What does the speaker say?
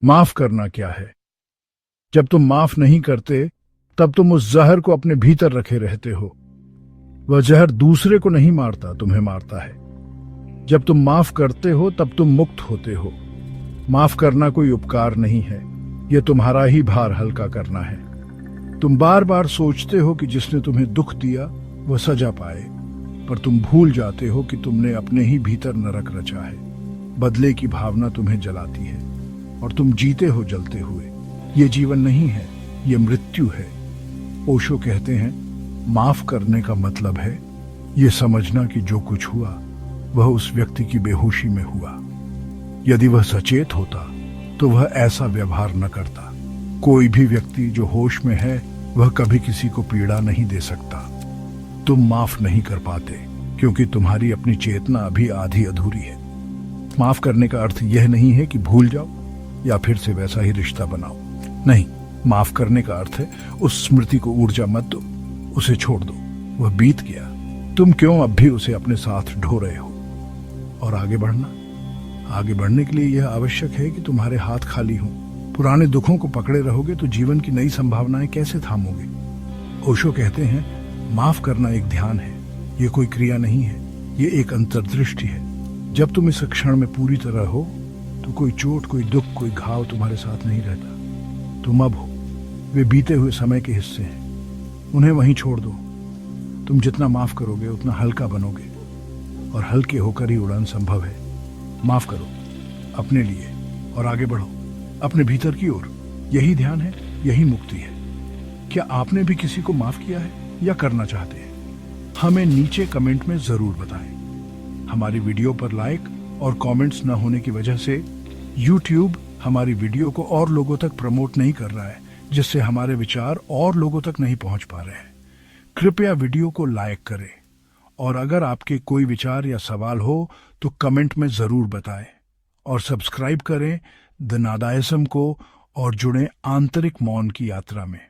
माफ करना क्या है? जब तुम माफ नहीं करते, तब तुम उस जहर को अपने भीतर रखे रहते हो। वह जहर दूसरे को नहीं मारता, तुम्हें मारता है। जब तुम माफ करते हो, तब तुम मुक्त होते हो। माफ करना कोई उपकार नहीं है, यह तुम्हारा ही भार हल्का करना है। तुम बार बार सोचते हो कि जिसने तुम्हें दुख दिया वह सजा पाए, पर तुम भूल जाते हो कि तुमने अपने ही भीतर नरक रचा है। बदले की भावना तुम्हें जलाती है और तुम जीते हो जलते हुए। ये जीवन नहीं है, ये मृत्यु है। ओशो कहते हैं, माफ करने का मतलब है ये समझना कि जो कुछ हुआ वह उस व्यक्ति की बेहोशी में हुआ। यदि वह सचेत होता तो वह ऐसा व्यवहार न करता। कोई भी व्यक्ति जो होश में है वह कभी किसी को पीड़ा नहीं दे सकता। तुम माफ नहीं कर पाते क्योंकि तुम्हारी अपनी चेतना अभी आधी अधूरी है। माफ करने का अर्थ यह नहीं है कि भूल जाओ या फिर से वैसा ही रिश्ता बनाओ। नहीं, माफ करने का अर्थ है उस स्मृति को ऊर्जा मत दो, उसे छोड़ दो। वह बीत गया, तुम क्यों अब भी उसे अपने साथ ढो रहे हो? और आगे बढ़ने के लिए यह आवश्यक है कि तुम्हारे हाथ खाली हों। पुराने दुखों को पकड़े रहोगे तो जीवन की नई संभावनाएं कैसे थामोगे? ओशो कहते हैं, माफ करना एक ध्यान है, ये कोई क्रिया नहीं है, ये एक अंतर्दृष्टि है। जब तुम इस क्षण में पूरी तरह हो तो कोई चोट, कोई दुख, कोई घाव तुम्हारे साथ नहीं रहता। तुम अब हो, वे बीते हुए समय के हिस्से हैं, उन्हें वहीं छोड़ दो। तुम जितना माफ करोगे उतना हल्का बनोगे, और हल्के होकर ही उड़ान संभव है। माफ करो अपने लिए और आगे बढ़ो अपने भीतर की ओर। यही ध्यान है, यही मुक्ति है। क्या आपने भी किसी को माफ किया है या करना चाहते हैं? हमें नीचे कमेंट में जरूर बताएं। हमारी वीडियो पर लाइक और कमेंट्स न होने की वजह से YouTube हमारी वीडियो को और लोगों तक प्रमोट नहीं कर रहा है, जिससे हमारे विचार और लोगों तक नहीं पहुंच पा रहे हैं। कृपया वीडियो को लाइक करें, और अगर आपके कोई विचार या सवाल हो तो कमेंट में जरूर बताएं, और सब्सक्राइब करें द नादायसम को और जुड़ें आंतरिक मौन की यात्रा में।